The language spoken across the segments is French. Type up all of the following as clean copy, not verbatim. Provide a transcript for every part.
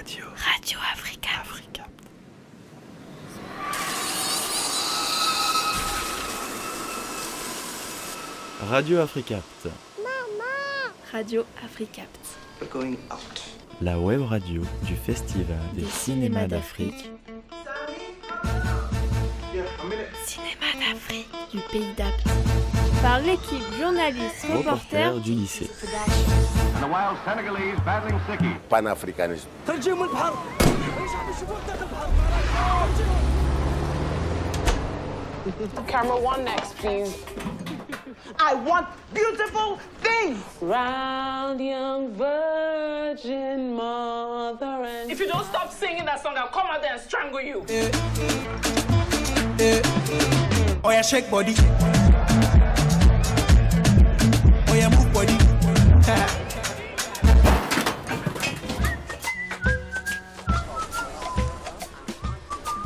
Radio Africa. Radio Africa. Radio Africapt. We're going out. La web radio du Festival des cinémas d'Afrique. Cinéma d'Afrique du Pays d'Apt. Par l'équipe journaliste reporter Du lycée. And the wild Senegalese battling Siki. Pan-Africanisme. Camera one next, please. I want beautiful things. Round young virgin mother and... If you don't stop singing that song, I'll come out there and strangle you. Oh yeah, shake body. Oh yeah, move body.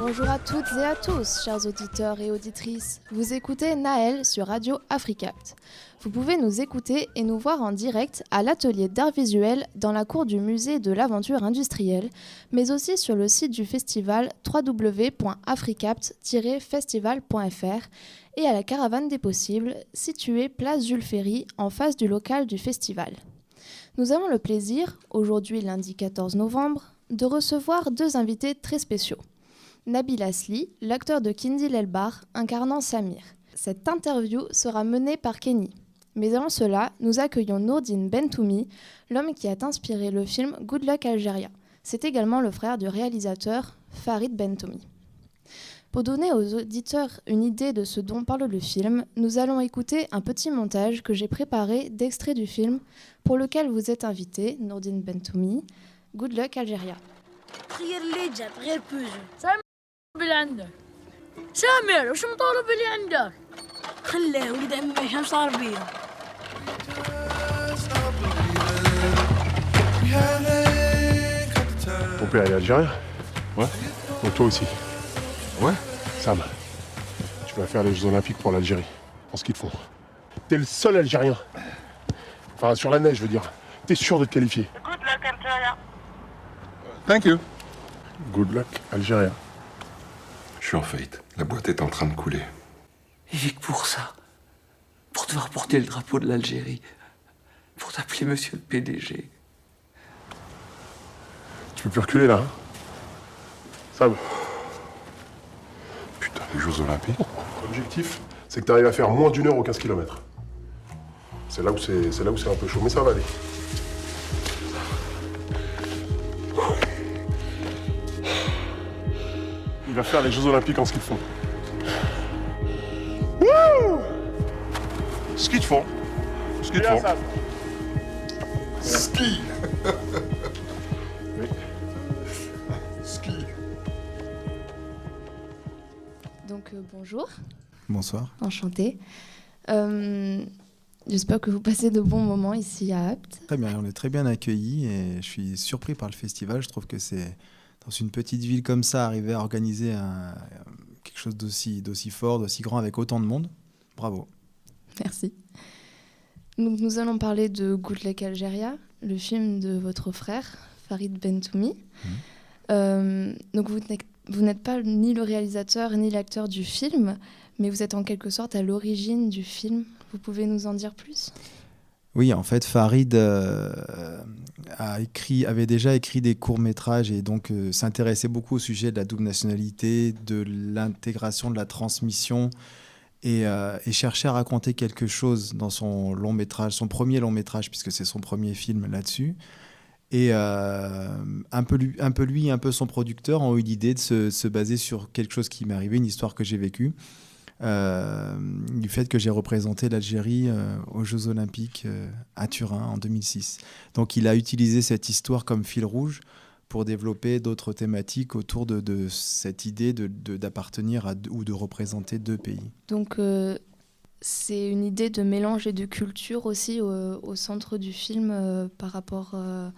Bonjour à toutes et à tous, chers auditeurs et auditrices. Vous écoutez Naël sur Radio Africapt. Vous pouvez nous écouter et nous voir en direct à l'atelier d'art visuel dans la cour du musée de l'aventure industrielle, mais aussi sur le site du festival www.africapt-festival.fr et à la caravane des possibles, située place Jules Ferry en face du local du festival. Nous avons le plaisir, aujourd'hui lundi 14 novembre, de recevoir deux invités très spéciaux. Nabil Asli, l'acteur de Kindil Elbar, incarnant Samir. Cette interview sera menée par Kenny. Mais avant cela, nous accueillons Nourdine Bentoumi, l'homme qui a inspiré le film Good Luck Algeria. C'est également le frère du réalisateur Farid Bentoumi. Pour donner aux auditeurs une idée de ce dont parle le film, nous allons écouter un petit montage que j'ai préparé d'extraits du film pour lequel vous êtes invité, Nourdine Bentoumi. Good Luck Algeria. غير اللي جاب غير بوزو سامر اللي عندك سامر وش مطالب اللي عندك خليه ولد عمي شو صار بيه Ton père est algérien? Ouais. Donc toi aussi? Ouais. Sam, tu vas faire les Jeux Olympiques pour l'Algérie, en ski de fond. T'es le seul Algérien. Enfin, sur la neige, je veux dire. T'es sûr de te qualifier? Good luck, Algeria. Thank you. Good luck, Algérie. Je suis en faillite. La boîte est en train de couler. Et j'ai que pour ça. Pour devoir porter le drapeau de l'Algérie. Pour t'appeler monsieur le PDG. Tu peux plus reculer là, hein? Sam. Putain, les Jeux Olympiques. L'objectif, c'est que t'arrives à faire moins d'une heure aux 15 km. C'est là où c'est un peu chaud, mais ça va aller. Il va faire les Jeux Olympiques en ski de fond. Wouh! Ski de fond. Ski de fond. Ski. Oui. Ski. Donc bonjour. Bonsoir. Enchantée. J'espère que vous passez de bons moments ici à Apt. Très bien, on est très bien accueillis et je suis surpris par le festival. Je trouve que c'est, dans une petite ville comme ça, arriver à organiser quelque chose d'aussi fort, d'aussi grand avec autant de monde. Bravo. Merci. Donc, nous allons parler de Good Luck Algeria, le film de votre frère, Farid Bentoumi. Donc vous n'êtes pas ni le réalisateur ni l'acteur du film, mais vous êtes en quelque sorte à l'origine du film. Vous pouvez nous en dire plus ? Oui, en fait, Farid avait déjà écrit des courts-métrages et donc s'intéressait beaucoup au sujet de la double nationalité, de l'intégration, de la transmission et cherchait à raconter quelque chose dans son long-métrage, son premier long-métrage, puisque c'est son premier film là-dessus. Et un peu lui, un peu son producteur ont eu l'idée de se baser sur quelque chose qui m'est arrivé, une histoire que j'ai vécue. Du fait que j'ai représenté l'Algérie aux Jeux Olympiques à Turin en 2006. Donc il a utilisé cette histoire comme fil rouge pour développer d'autres thématiques autour de cette idée d'appartenir à ou de représenter deux pays. Donc c'est une idée de mélange et de culture aussi au centre du film par rapport à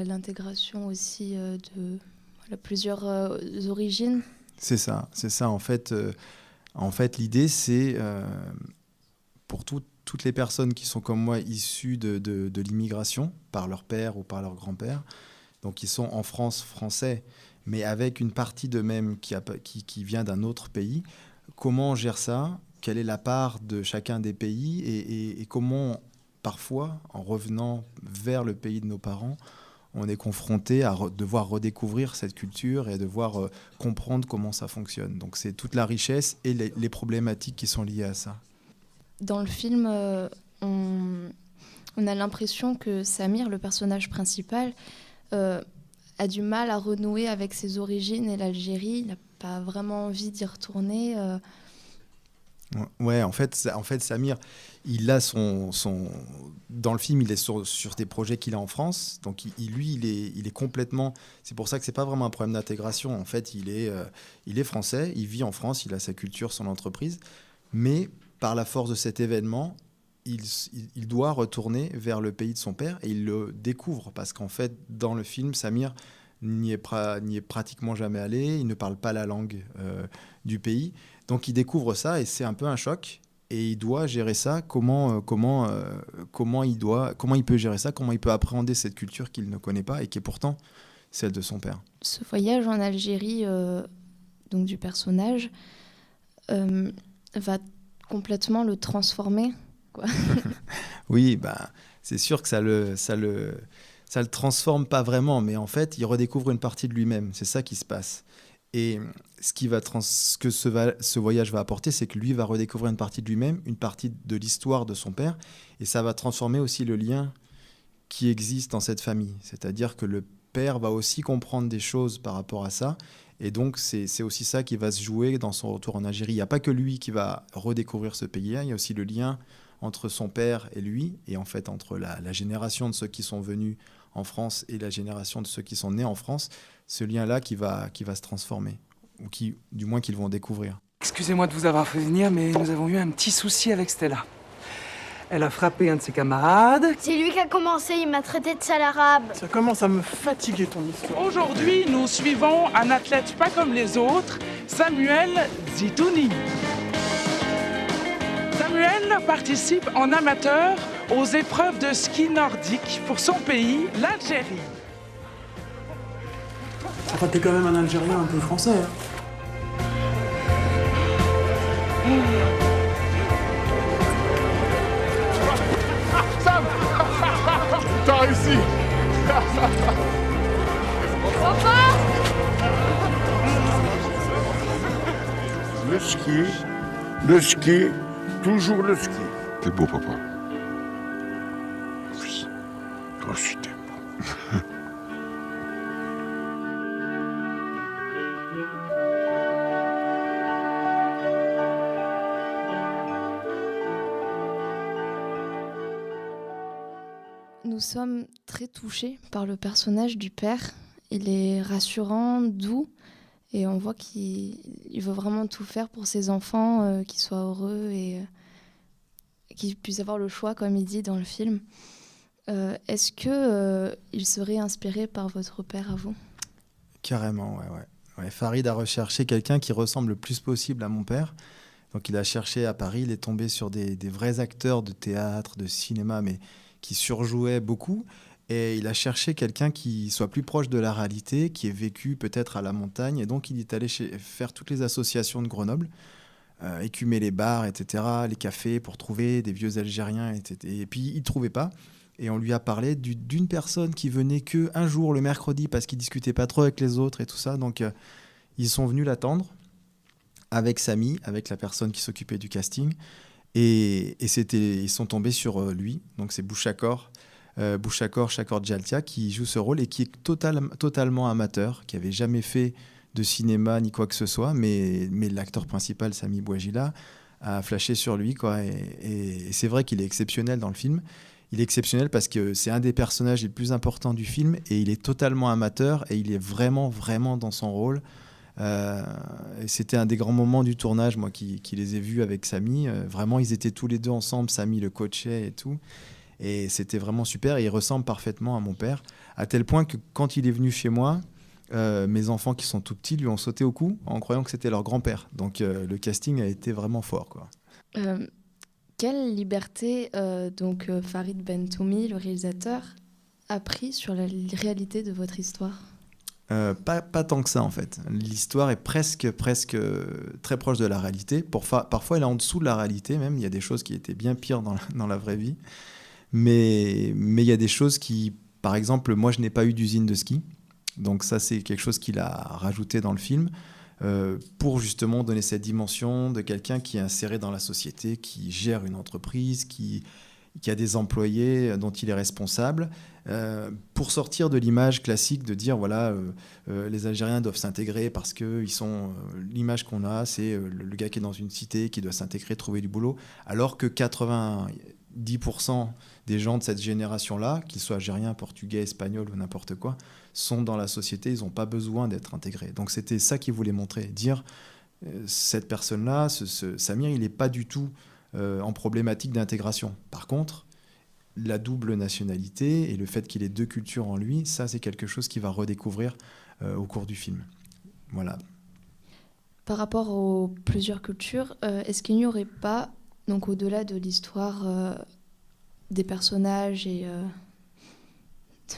l'intégration aussi de plusieurs origines. C'est ça en fait, l'idée, c'est pour toutes les personnes qui sont comme moi issues de l'immigration, par leur père ou par leur grand-père, Donc ils sont en France français, mais avec une partie d'eux-mêmes qui vient d'un autre pays. Comment on gère ça ? Quelle est la part de chacun des pays et comment, parfois, en revenant vers le pays de nos parents, on est confronté à devoir redécouvrir cette culture et devoir comprendre comment ça fonctionne. Donc c'est toute la richesse et les problématiques qui sont liées à ça. Dans le film, on a l'impression que Samir, le personnage principal, a du mal à renouer avec ses origines et l'Algérie. Il n'a pas vraiment envie d'y retourner. Ouais, en fait, Samir, il a dans le film, il est sur des projets qu'il a en France. Donc, il est complètement. C'est pour ça que c'est pas vraiment un problème d'intégration. En fait, il est français, il vit en France, il a sa culture, son entreprise, mais par la force de cet événement, il doit retourner vers le pays de son père et il le découvre parce qu'en fait, dans le film, Samir n'y est pratiquement jamais allé, il ne parle pas la langue du pays. Donc il découvre ça et c'est un peu un choc et il doit gérer ça. Comment il peut gérer ça, comment il peut appréhender cette culture qu'il ne connaît pas et qui est pourtant celle de son père. Ce voyage en Algérie donc du personnage va complètement le transformer, quoi. Oui, c'est sûr que ça le transforme pas vraiment, mais en fait il redécouvre une partie de lui-même. C'est ça qui se passe. Et ce que ce voyage va apporter, c'est que lui va redécouvrir une partie de lui-même, une partie de l'histoire de son père, et ça va transformer aussi le lien qui existe dans cette famille. C'est-à-dire que le père va aussi comprendre des choses par rapport à ça, et donc c'est aussi ça qui va se jouer dans son retour en Algérie. Il n'y a pas que lui qui va redécouvrir ce pays-là, il y a aussi le lien entre son père et lui, et en fait entre la génération de ceux qui sont venus en France et la génération de ceux qui sont nés en France, ce lien-là qui va se transformer, ou du moins qu'ils vont découvrir. Excusez-moi de vous avoir fait venir, mais nous avons eu un petit souci avec Stella. Elle a frappé un de ses camarades. C'est lui qui a commencé, il m'a traité de sale arabe. Ça commence à me fatiguer ton histoire. Aujourd'hui, nous suivons un athlète pas comme les autres, Samuel Zitouni. Samuel participe en amateur aux épreuves de ski nordique pour son pays, l'Algérie. Enfin, t'es quand même un Algérien un peu français, hein. Sam, t'as réussi. Le ski, toujours le ski. T'es beau, papa. Oui, toi aussi t'es beau. Nous sommes très touchés par le personnage du père. Il est rassurant, doux, et on voit qu'il veut vraiment tout faire pour ses enfants, qu'ils soient heureux et qu'ils puissent avoir le choix, comme il dit dans le film. Est-ce qu'il serait inspiré par votre père à vous ? Carrément, ouais. Farid a recherché quelqu'un qui ressemble le plus possible à mon père. Donc il a cherché à Paris, il est tombé sur des vrais acteurs de théâtre, de cinéma, mais qui surjouaient beaucoup. Et il a cherché quelqu'un qui soit plus proche de la réalité, qui ait vécu peut-être à la montagne. Et donc il est allé faire toutes les associations de Grenoble, écumer les bars, etc., les cafés, pour trouver des vieux Algériens, etc. Et puis il ne trouvait pas. Et on lui a parlé d'une personne qui venait qu'un jour, le mercredi, parce qu'il ne discutait pas trop avec les autres et tout ça. Donc ils sont venus l'attendre avec Samy, avec la personne qui s'occupait du casting. Et ils sont tombés sur lui. Donc c'est Bouchakor Chakor Djaltia qui joue ce rôle et qui est totalement amateur, qui n'avait jamais fait de cinéma ni quoi que ce soit, mais l'acteur principal, Samy Bouajila, a flashé sur lui, quoi. Et c'est vrai qu'il est exceptionnel dans le film. Il est exceptionnel parce que c'est un des personnages les plus importants du film et il est totalement amateur et il est vraiment, vraiment dans son rôle. Et c'était un des grands moments du tournage, moi qui les ai vus avec Samy. Vraiment, ils étaient tous les deux ensemble, Samy le coachait et tout. Et c'était vraiment super. Et il ressemble parfaitement à mon père, à tel point que quand il est venu chez moi, mes enfants qui sont tout petits lui ont sauté au cou en croyant que c'était leur grand-père. Donc le casting a été vraiment fort, quoi. Quelle liberté Farid Bentoumi, le réalisateur, appris sur la réalité de votre histoire ? Pas tant que ça en fait. L'histoire est presque très proche de la réalité. Parfois elle est en dessous de la réalité même. Il y a des choses qui étaient bien pires dans la vraie vie. Mais il y a des choses qui, par exemple, moi je n'ai pas eu d'usine de ski. Donc ça c'est quelque chose qu'il a rajouté dans le film pour justement donner cette dimension de quelqu'un qui est inséré dans la société, qui gère une entreprise, qui a des employés dont il est responsable, pour sortir de l'image classique de dire voilà, les Algériens doivent s'intégrer parce que l'image qu'on a, c'est le gars qui est dans une cité, qui doit s'intégrer, trouver du boulot, alors que 90% des gens de cette génération-là, qu'ils soient algériens, portugais, espagnols ou n'importe quoi, sont dans la société, ils n'ont pas besoin d'être intégrés. Donc c'était ça qu'il voulait montrer, dire cette personne-là, Samir, il n'est pas du tout en problématique d'intégration. Par contre, la double nationalité et le fait qu'il ait deux cultures en lui, ça c'est quelque chose qu'il va redécouvrir au cours du film. Voilà. Par rapport aux plusieurs cultures, est-ce qu'il n'y aurait pas, donc au-delà de l'histoire des personnages et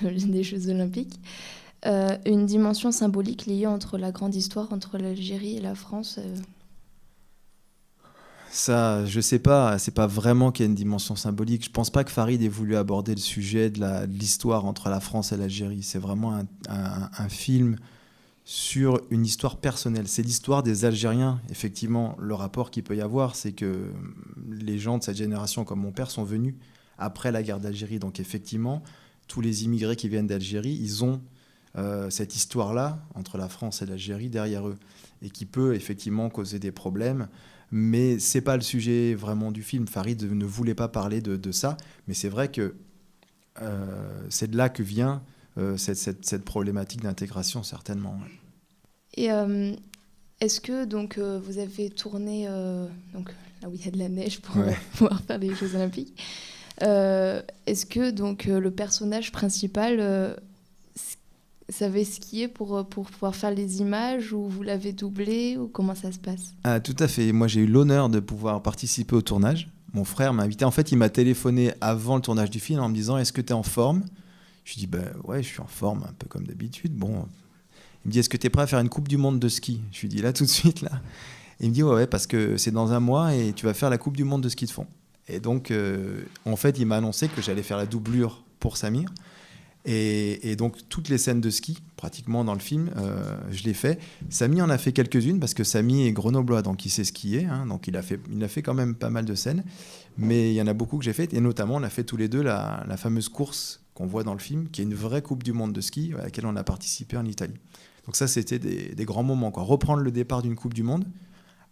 des Jeux Olympiques, une dimension symbolique liée entre la grande histoire entre l'Algérie et la France Ça, je sais pas, c'est pas vraiment qu'il y a une dimension symbolique. Je pense pas que Farid ait voulu aborder le sujet de l'histoire entre la France et l'Algérie. C'est vraiment un film sur une histoire personnelle. C'est l'histoire des Algériens. Effectivement, le rapport qu'il peut y avoir, c'est que les gens de cette génération, comme mon père, sont venus après la guerre d'Algérie. Donc effectivement, tous les immigrés qui viennent d'Algérie, ils ont cette histoire-là entre la France et l'Algérie derrière eux, et qui peut effectivement causer des problèmes. Mais c'est pas le sujet vraiment du film. Farid ne voulait pas parler de ça, mais c'est vrai que c'est de là que vient cette problématique d'intégration, certainement. Et est-ce que donc, vous avez tourné donc, là où il y a de la neige pour pouvoir faire les Jeux Olympiques, est-ce que donc, le personnage principal savait skier pour pouvoir faire les images, ou vous l'avez doublé, ou comment ça se passe ? Ah, tout à fait. Moi, j'ai eu l'honneur de pouvoir participer au tournage. Mon frère m'a invité. En fait, il m'a téléphoné avant le tournage du film en me disant « Est-ce que tu es en forme ?» Je lui dis ouais, je suis en forme, un peu comme d'habitude. Bon. Il me dit « Est-ce que tu es prêt à faire une Coupe du Monde de ski ?» Je lui dis « Là, tout de suite, là. » Il me dit « Ouais, parce que c'est dans un mois et tu vas faire la Coupe du Monde de ski de fond. » Et donc, en fait, il m'a annoncé que j'allais faire la doublure pour Samir. Et donc, toutes les scènes de ski, pratiquement dans le film, je l'ai fait. Samy en a fait quelques-unes, parce que Samy est grenoblois, donc il sait skier. Hein, donc, il a fait quand même pas mal de scènes. Mais il y en a beaucoup que j'ai faites. Et notamment, on a fait tous les deux la fameuse course qu'on voit dans le film, qui est une vraie Coupe du Monde de ski, à laquelle on a participé en Italie. Donc ça, c'était des grands moments, quoi. Reprendre le départ d'une Coupe du Monde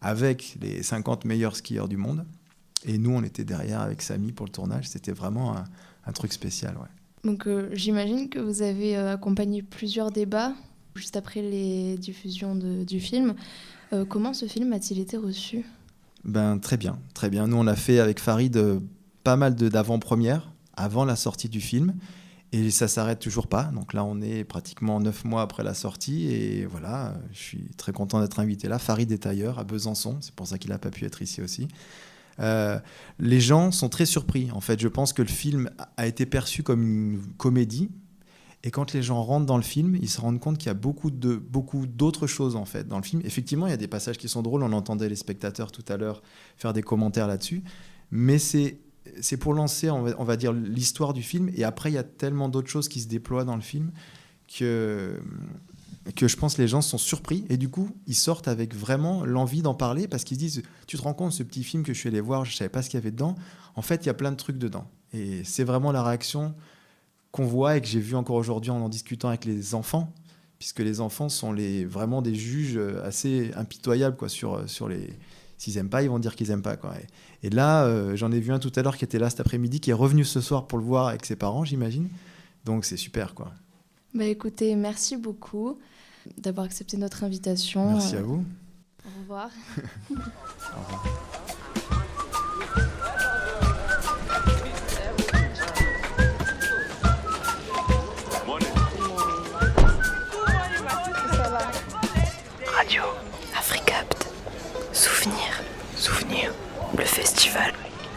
avec les 50 meilleurs skieurs du monde. Et nous, on était derrière avec Samy pour le tournage. C'était vraiment un truc spécial, ouais. Donc j'imagine que vous avez accompagné plusieurs débats juste après les diffusions du film. Comment ce film a-t-il été reçu ? Très bien, très bien. Nous, on a fait avec Farid pas mal d'avant-premières avant la sortie du film. Et ça ne s'arrête toujours pas. Donc là, on est pratiquement 9 mois après la sortie. Et voilà, je suis très content d'être invité là. Farid est ailleurs, à Besançon. C'est pour ça qu'il n'a pas pu être ici aussi. Les gens sont très surpris. En fait, je pense que le film a été perçu comme une comédie, et quand les gens rentrent dans le film, ils se rendent compte qu'il y a beaucoup d'autres choses en fait dans le film. Effectivement, il y a des passages qui sont drôles. On entendait les spectateurs tout à l'heure faire des commentaires là-dessus, mais c'est pour lancer, on va dire, l'histoire du film. Et après, il y a tellement d'autres choses qui se déploient dans le film que je pense que les gens sont surpris, et du coup ils sortent avec vraiment l'envie d'en parler, parce qu'ils se disent « Tu te rends compte, ce petit film que je suis allé voir, je ne savais pas ce qu'il y avait dedans, en fait il y a plein de trucs dedans. » Et c'est vraiment la réaction qu'on voit et que j'ai vu encore aujourd'hui en discutant avec les enfants, puisque les enfants sont vraiment des juges assez impitoyables, quoi, sur les... S'ils n'aiment pas, ils vont dire qu'ils n'aiment pas, quoi. Et là, j'en ai vu un tout à l'heure qui était là cet après-midi, qui est revenu ce soir pour le voir avec ses parents, j'imagine. Donc c'est super, quoi. Écoutez, merci beaucoup d'avoir accepté notre invitation. Merci à vous. Au revoir. Au revoir. Radio Africapt. Souvenir. Le festival.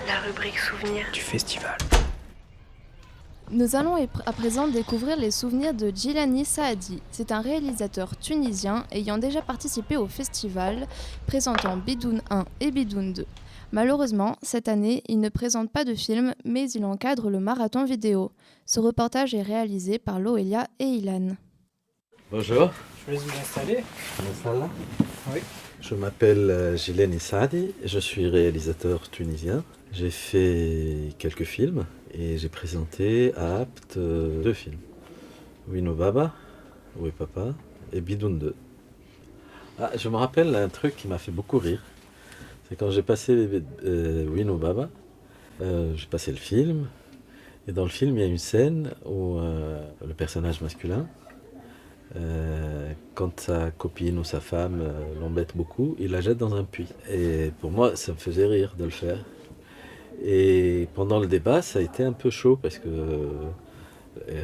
La rubrique souvenir du festival. Nous allons à présent découvrir les souvenirs de Djilani Saadi. C'est un réalisateur tunisien ayant déjà participé au festival, présentant Bidoun 1 et Bidoun 2. Malheureusement, cette année, il ne présente pas de film, mais il encadre le marathon vidéo. Ce reportage est réalisé par Loelia et Ilan. Bonjour. Je vous laisse vous installer. Oui. Je m'appelle Djilani Saadi, je suis réalisateur tunisien. J'ai fait quelques films et j'ai présenté à Apt 2 films. Ouinou Baba, Oui Papa et Bidoun 2. Ah, je me rappelle un truc qui m'a fait beaucoup rire. C'est quand j'ai passé Ouinou Baba, j'ai passé le film. Et dans le film, il y a une scène où le personnage masculin, quand sa copine ou sa femme l'embête beaucoup, il la jette dans un puits. Et pour moi, ça me faisait rire de le faire. Et pendant le débat, ça a été un peu chaud parce que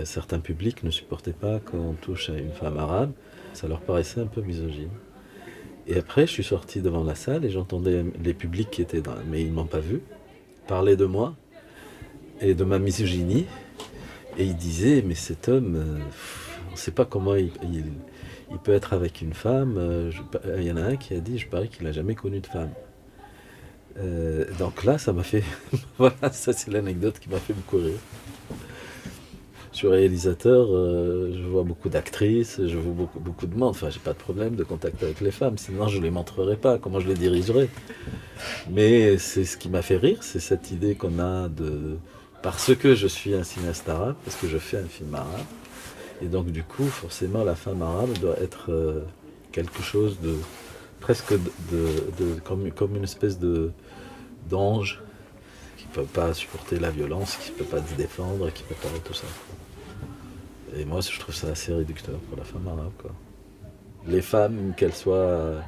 certains publics ne supportaient pas qu'on touche à une femme arabe. Ça leur paraissait un peu misogyne. Et après, je suis sorti devant la salle et j'entendais les publics qui étaient dans, mais ils ne m'ont pas vu, parler de moi et de ma misogynie. Et ils disaient, mais cet homme, on ne sait pas comment il peut être avec une femme. Il y en a un qui a dit, je parie qu'il n'a jamais connu de femme. Donc là, ça m'a fait... voilà, ça c'est l'anecdote qui m'a fait beaucoup rire. Je suis réalisateur, je vois beaucoup d'actrices, je vois beaucoup de monde. Enfin, j'ai pas de problème de contact avec les femmes, sinon je les montrerai pas, comment je les dirigerai. Mais c'est ce qui m'a fait rire, c'est cette idée qu'on a de... Parce que je suis un cinéaste arabe, parce que je fais un film arabe, et donc du coup, forcément, la femme arabe doit être quelque chose de... presque comme une espèce d'ange qui ne peut pas supporter la violence, qui ne peut pas se défendre, qui ne peut pas tout ça. Et moi, je trouve ça assez réducteur pour la femme arabe, quoi. Les femmes, qu'elles soient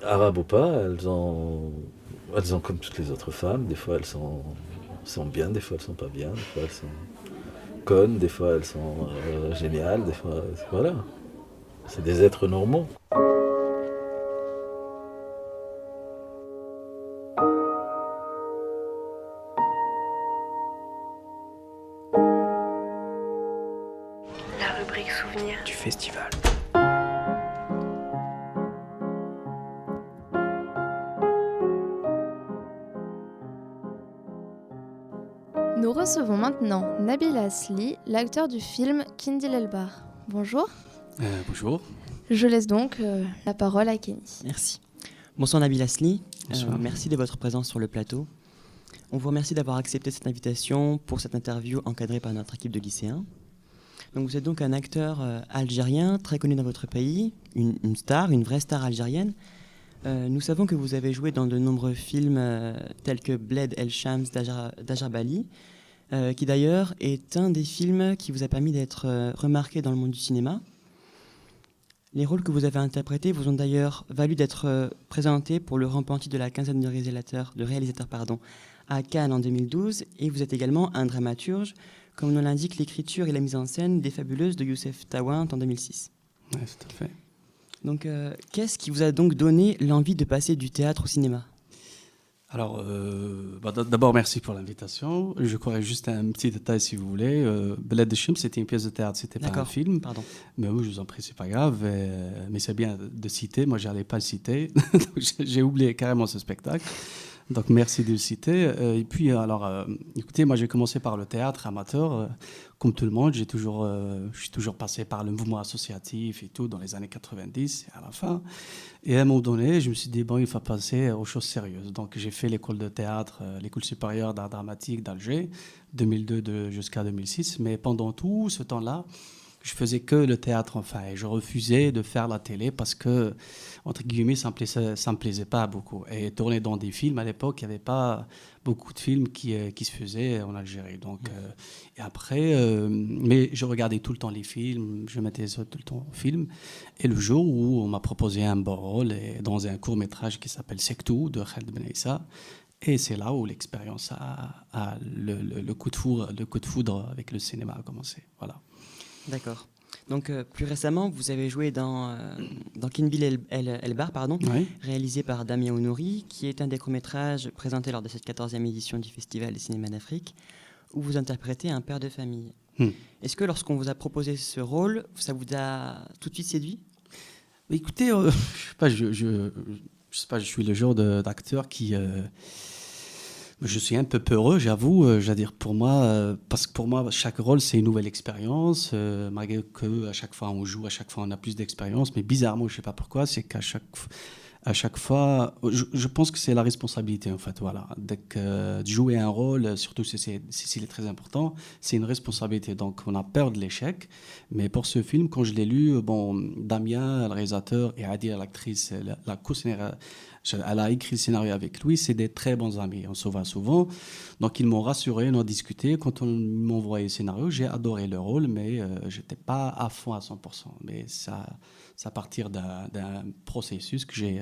arabes ou pas, elles ont comme toutes les autres femmes, des fois elles sont bien, des fois elles sont pas bien, des fois elles sont connes, des fois elles sont géniales, des fois... Voilà. C'est des êtres normaux. La rubrique souvenir du festival. Nous recevons maintenant Nabil Asli, l'acteur du film Kindil El-Bar. Bonjour. Bonjour. Je laisse donc la parole à Kenny. Merci. Bonsoir Nabil Asli. Bonsoir. Merci de votre présence sur le plateau. On vous remercie d'avoir accepté cette invitation pour cette interview encadrée par notre équipe de lycéens. Donc vous êtes donc un acteur algérien très connu dans votre pays, une star, une vraie star algérienne. Nous savons que vous avez joué dans de nombreux films tels que Bled El Shams d'Ajar Bali, qui d'ailleurs est un des films qui vous a permis d'être remarqué dans le monde du cinéma. Les rôles que vous avez interprétés vous ont d'ailleurs valu d'être présentés pour le Rampenti de la quinzaine de réalisateurs à Cannes en 2012, et vous êtes également un dramaturge, comme nous l'indique l'écriture et la mise en scène des Fabuleuses de Youssef Tawant en 2006. Oui, tout à fait. Donc, qu'est-ce qui vous a donc donné l'envie de passer du théâtre au cinéma ? Alors, d'abord, merci pour l'invitation. Je crois juste un petit détail, si vous voulez. Bled El Shams, c'était une pièce de théâtre, c'était pas un film. Pardon. Mais oui, je vous en prie, c'est pas grave. Mais c'est bien de citer. Moi, j'allais pas le citer. Donc, j'ai oublié carrément ce spectacle. Donc, merci de le citer. Et puis, alors, écoutez, moi, j'ai commencé par le théâtre amateur. Comme tout le monde, je suis toujours passé par le mouvement associatif et tout dans les années 90 et à la fin. Et à un moment donné, je me suis dit, bon, il faut passer aux choses sérieuses. Donc, j'ai fait l'école de théâtre, l'école supérieure d'art dramatique d'Alger, 2002 jusqu'à 2006. Mais pendant tout ce temps-là, je faisais que le théâtre, enfin, et je refusais de faire la télé parce que, entre guillemets, ça me plaisait pas beaucoup. Et tourner dans des films, à l'époque, il n'y avait pas beaucoup de films qui se faisaient en Algérie. Donc, et après, mais je regardais tout le temps les films, je mettais tout le temps en film. Et le jour où on m'a proposé un bon rôle dans un court-métrage qui s'appelle Sektou de Khaled Ben Issa, et c'est là où l'expérience le coup de foudre avec le cinéma a commencé. Voilà. D'accord. Donc, plus récemment, vous avez joué dans Kindil El-Bar, oui. réalisé par Damien Ounouri, qui est un des courts-métrages présentés lors de cette 14e édition du Festival des cinémas d'Afrique. où vous interprétez un père de famille. Hmm. Est-ce que lorsqu'on vous a proposé ce rôle, ça vous a tout de suite séduit? Écoutez, je sais pas, je suis le genre d'acteur qui... je suis un peu peureux, j'avoue. Dire pour moi, parce que pour moi, chaque rôle, c'est une nouvelle expérience. Malgré qu'à chaque fois, on joue, à chaque fois, on a plus d'expérience. Mais bizarrement, je ne sais pas pourquoi, c'est qu'à chaque fois, je pense que c'est la responsabilité, en fait. Voilà. De jouer un rôle, surtout si c'est très important, c'est une responsabilité. Donc, on a peur de l'échec. Mais pour ce film, quand je l'ai lu, Damien, le réalisateur, et Adi, l'actrice, la co-scénariste, elle a écrit le scénario avec lui, c'est des très bons amis, on se voit souvent. Donc ils m'ont rassuré, on a discuté. Quand on m'a envoyé le scénario, j'ai adoré le rôle, mais je n'étais pas à fond à 100%. Mais ça à partir d'un processus que j'ai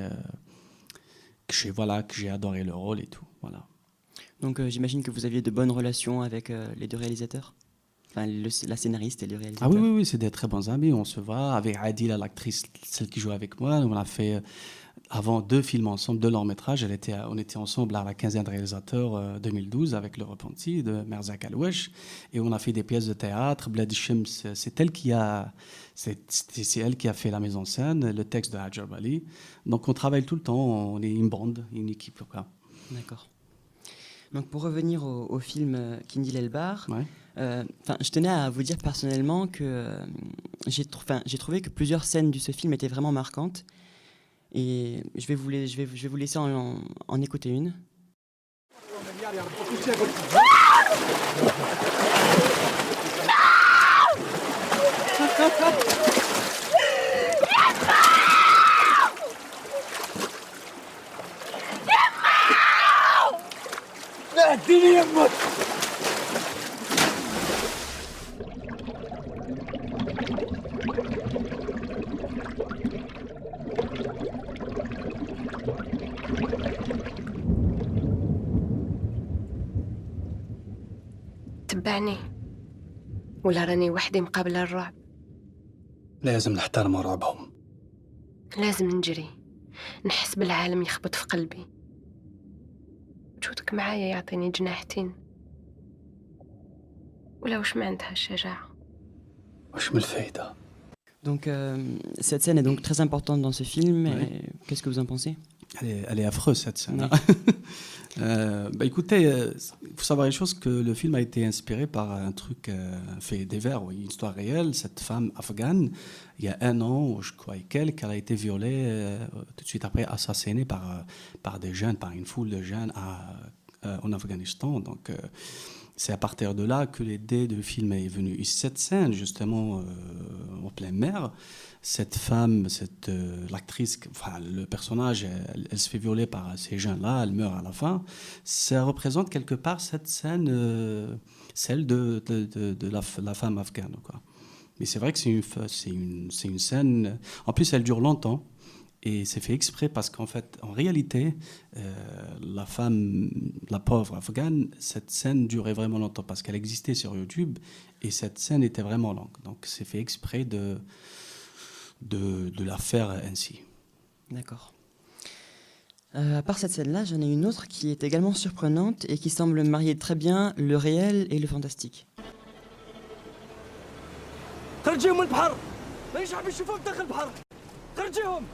adoré le rôle et tout. Voilà. Donc j'imagine que vous aviez de bonnes relations avec les deux réalisateurs, enfin la scénariste et le réalisateur. Ah oui, c'est des très bons amis, on se voit. Avec Adil, l'actrice, celle qui joue avec moi, on a fait... Avant 2 films ensemble, 2 longs métrages, on était ensemble à la 15e de réalisateur 2012 avec Le Repenti de Merzak Alouesh, et on a fait des pièces de théâtre. Bled Shems, c'est elle qui a fait la mise en scène, le texte de Hajar Bali. Donc on travaille tout le temps, on est une bande, une équipe. D'accord. Donc pour revenir au film Kindil El-Bar, ouais. Je tenais à vous dire personnellement que j'ai trouvé que plusieurs scènes de ce film étaient vraiment marquantes. Et je vais vous laisser en écouter une. تبعني ولا راني وحدي مقابلة الرعب؟ لازم نحترم رعبهم. لازم نجري، نحس بالعالم يخبط في قلبي. وجودك معايا يعطيني جناحتين. ولا وش ما عندها الشجاعة؟ وش من الفايدة؟ Donc cette scène est donc très importante dans ce film. Ouais. Qu'est-ce que vous en pensez? Elle est affreuse, cette scène. Écoutez, il faut savoir une chose, que le film a été inspiré par un truc fait divers, une histoire réelle. Cette femme afghane, il y a 1 an, je crois, et quelques, elle a été violée, tout de suite après assassinée par des jeunes, par une foule de jeunes en Afghanistan. Donc c'est à partir de là que l'idée du film est venue. Et cette scène, justement, en pleine mer, cette femme, l'actrice, enfin le personnage, elle se fait violer par ces jeunes-là, elle meurt à la fin. Ça représente quelque part cette scène, celle de la femme afghane, quoi. Mais c'est vrai que c'est une scène... En plus, elle dure longtemps. Et c'est fait exprès parce qu'en fait, en réalité, la femme, la pauvre afghane, cette scène durait vraiment longtemps parce qu'elle existait sur YouTube et cette scène était vraiment longue. Donc c'est fait exprès de la faire ainsi. D'accord. À part cette scène-là, j'en ai une autre qui est également surprenante et qui semble marier très bien le réel et le fantastique. خرجيهم من البحر ما يشعب يشوفوك داخل البحر خرجيهم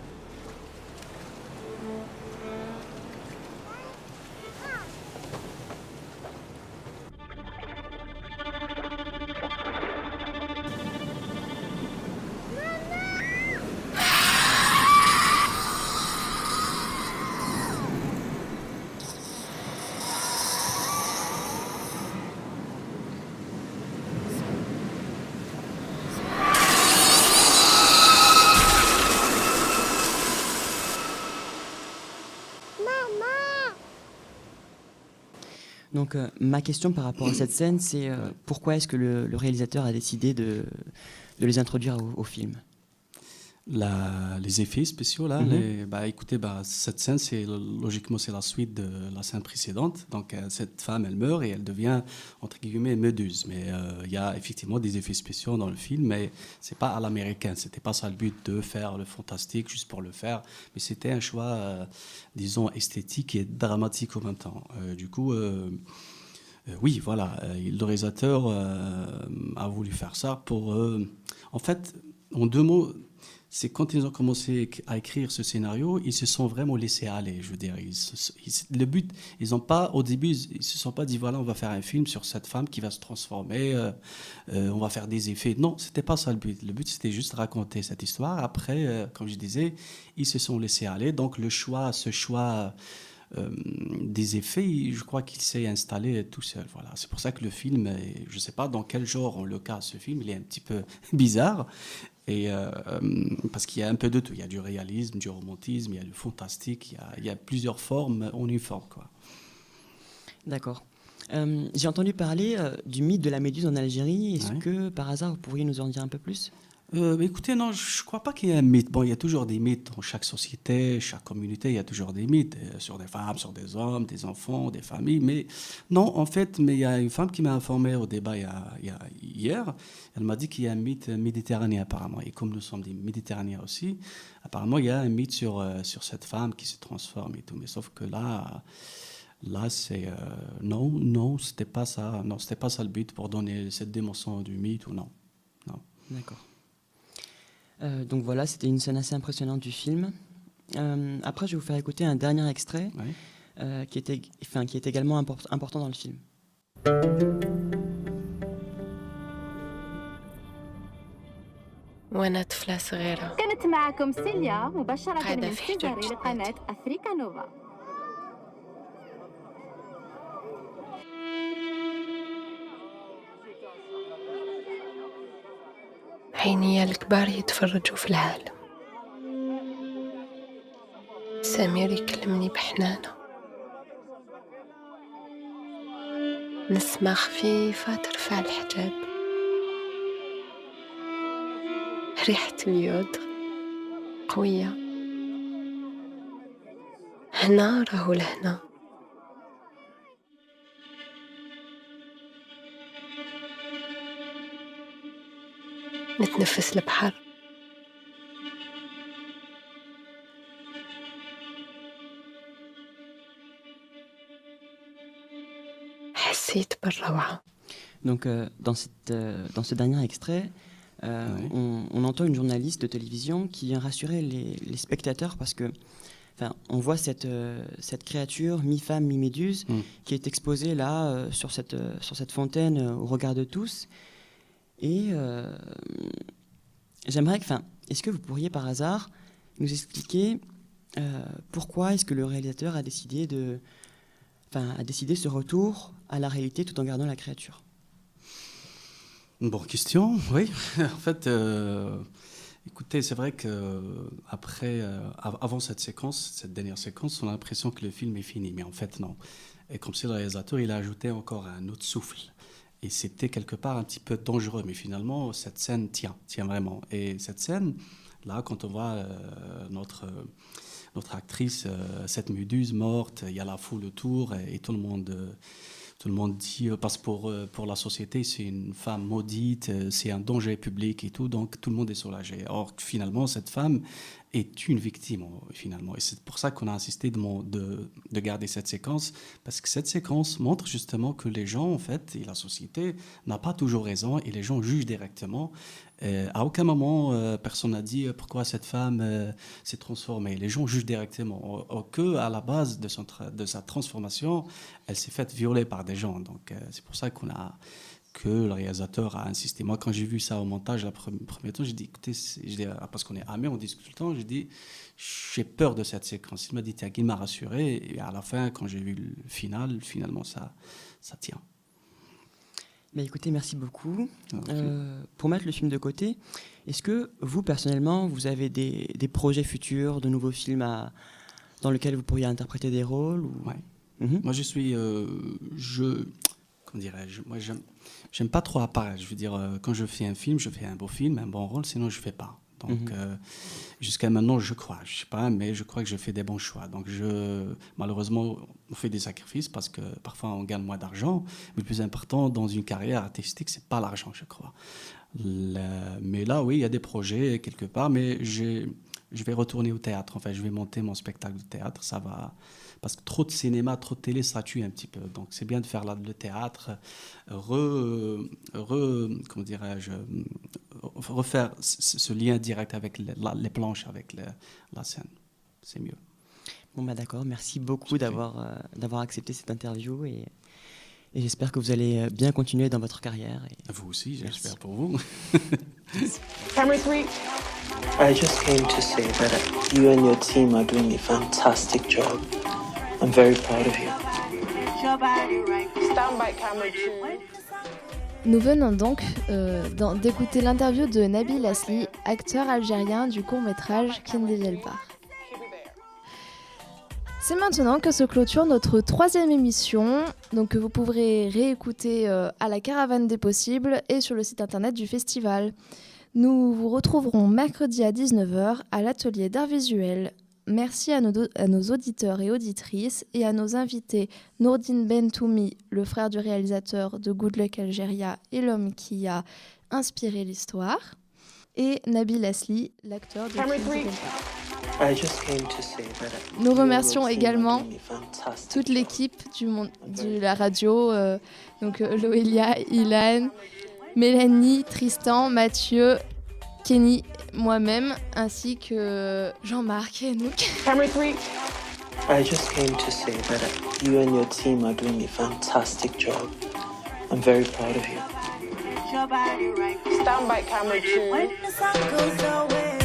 Donc ma question par rapport à cette scène, c'est pourquoi est-ce que le réalisateur a décidé de les introduire au film? Les effets spéciaux, là, écoutez, cette scène, logiquement, c'est la suite de la scène précédente. Donc, cette femme, elle meurt et elle devient, entre guillemets, Méduse. Mais il y a effectivement des effets spéciaux dans le film, mais c'est pas à l'américaine. C'était pas ça le but de faire le fantastique juste pour le faire. Mais c'était un choix, disons, esthétique et dramatique en même temps. Du coup, Oui, voilà. Le réalisateur a voulu faire ça pour... en fait, en 2 mots, c'est quand ils ont commencé à écrire ce scénario, ils se sont vraiment laissés aller, je veux dire. Le but, ils n'ont pas, au début, ils se sont pas dit, voilà, on va faire un film sur cette femme qui va se transformer, on va faire des effets. Non, c'était pas ça le but. Le but, c'était juste raconter cette histoire. Après, comme je disais, ils se sont laissés aller. Donc, ce choix des effets, je crois qu'il s'est installé tout seul. Voilà. C'est pour ça que le film, je ne sais pas dans quel genre on le casse, ce film, il est un petit peu bizarre. Et parce qu'il y a un peu de tout. Il y a du réalisme, du romantisme, il y a le fantastique, il y a plusieurs formes en une forme, quoi. D'accord. J'ai entendu parler du mythe de la méduse en Algérie. Est-ce que, par hasard, vous pourriez nous en dire un peu plus ? Écoutez, non, je ne crois pas qu'il y ait un mythe. Bon, il y a toujours des mythes dans chaque société, chaque communauté, il y a toujours des mythes sur des femmes, sur des hommes, des enfants, des familles. Mais non, en fait, mais il y a une femme qui m'a informé au débat hier. Elle m'a dit qu'il y a un mythe méditerranéen apparemment. Et comme nous sommes des Méditerranéens aussi, apparemment, il y a un mythe sur cette femme qui se transforme et tout. Mais sauf que là c'est... non, c'était pas ça. Non, c'était pas ça le but pour donner cette dimension du mythe ou non. D'accord. Donc voilà, c'était une scène assez impressionnante du film. Après, je vais vous faire écouter un dernier extrait qui est également important dans le film. وأنا طفلة صغيرة كانت معكم سيليا مباشرة قاعدة من في حجاب السيزاري لقناة أفريكا نوفا. عينيا الكبار يتفرجوا في العالم. سمير يكلمني بحنانة، نسمة خفيفة ترفع الحجاب، ريحة اليود قوية. هنا راهو لهنا. نتنفس البحر، حسيت بالروعة. Donc, dans ce dernier extrait, on entend une journaliste de télévision qui vient rassurer les spectateurs parce que, on voit cette créature mi-femme, mi-méduse qui est exposée là sur cette fontaine au regard de tous. Et j'aimerais est-ce que vous pourriez par hasard nous expliquer pourquoi est-ce que le réalisateur a décidé ce retour à la réalité tout en gardant la créature? Bonne question, oui. En fait, écoutez, c'est vrai que avant cette dernière séquence, on a l'impression que le film est fini, mais en fait non. Et comme si le réalisateur, il a ajouté encore un autre souffle. Et c'était quelque part un petit peu dangereux, mais finalement, cette scène tient vraiment. Et cette scène, là, quand on voit notre actrice, cette méduse morte, il y a la foule autour, et tout le monde dit, parce que pour la société, c'est une femme maudite, c'est un danger public et tout, donc tout le monde est soulagé. Or, finalement, cette femme est une victime, finalement. Et c'est pour ça qu'on a insisté de garder cette séquence, parce que cette séquence montre justement que les gens, en fait, et la société n'a pas toujours raison, et les gens jugent directement. À aucun moment, personne n'a dit pourquoi cette femme s'est transformée. Les gens jugent directement. Que à la base de sa transformation, elle s'est faite violer par des gens. Donc, c'est pour ça que le réalisateur a insisté. Moi, quand j'ai vu ça au montage, le premier temps, j'ai dit, écoutez, parce qu'on est amis, on discute tout le temps, j'ai dit, j'ai peur de cette séquence. Il m'a dit, il m'a rassuré. Et à la fin, quand j'ai vu le final, finalement, ça tient. Mais écoutez, merci beaucoup. Pour mettre le film de côté, est-ce que vous, personnellement, vous avez des projets futurs, de nouveaux films dans lesquels vous pourriez interpréter des rôles ou... Ouais. Moi, je suis... comment dirais-je, moi j'aime pas trop apparaître. Je veux dire, quand je fais un film, je fais un beau film, un bon rôle, sinon je fais pas. Donc jusqu'à maintenant, je sais pas, mais je crois que je fais des bons choix. Donc malheureusement, on fait des sacrifices parce que parfois on gagne moins d'argent. Mais le plus important dans une carrière artistique, c'est pas l'argent, je crois. Mais là, oui, il y a des projets quelque part, mais je vais retourner au théâtre. En fait, je vais monter mon spectacle de théâtre. Ça va, parce que trop de cinéma, trop de télé, ça tue un petit peu. Donc, c'est bien de faire le théâtre, comment dirais-je, refaire ce lien direct avec les planches, avec la scène. C'est mieux. Bon, bah d'accord. Merci beaucoup d'avoir accepté cette interview et j'espère que vous allez bien continuer dans votre carrière. Vous aussi, j'espère pour vous. Camera 3. I just came to say that you and your team are doing a fantastic job. I'm very proud of you. Stand by camera 2. Nous venons donc d'écouter l'interview de Nabil Asli, acteur algérien du court-métrage Kindel Bar. C'est maintenant que se clôture notre 3e émission, donc que vous pourrez réécouter à la Caravane des Possibles et sur le site internet du festival. Nous vous retrouverons mercredi à 19h à l'atelier d'art visuel. Merci à nos auditeurs et auditrices et à nos invités Nourdine Bentoumi, le frère du réalisateur de Good Luck Algeria et l'homme qui a inspiré l'histoire, et Nabil Asli, l'acteur de Kindel Bar. Nous remercions également toute l'équipe de la radio, donc Loélia, Ilan, Mélanie, Tristan, Mathieu, Kenny, moi-même, ainsi que Jean-Marc et Anouk. Camera 3. I just came to say that you and your team are doing a fantastic job. I'm very proud of you. Stand by camera 2. When the sun goes away.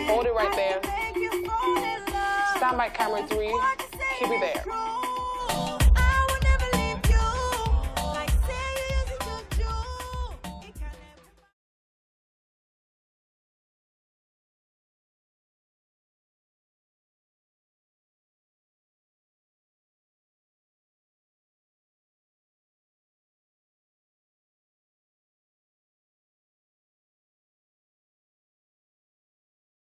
Hold it right there. Stand by camera 3. Keep it there.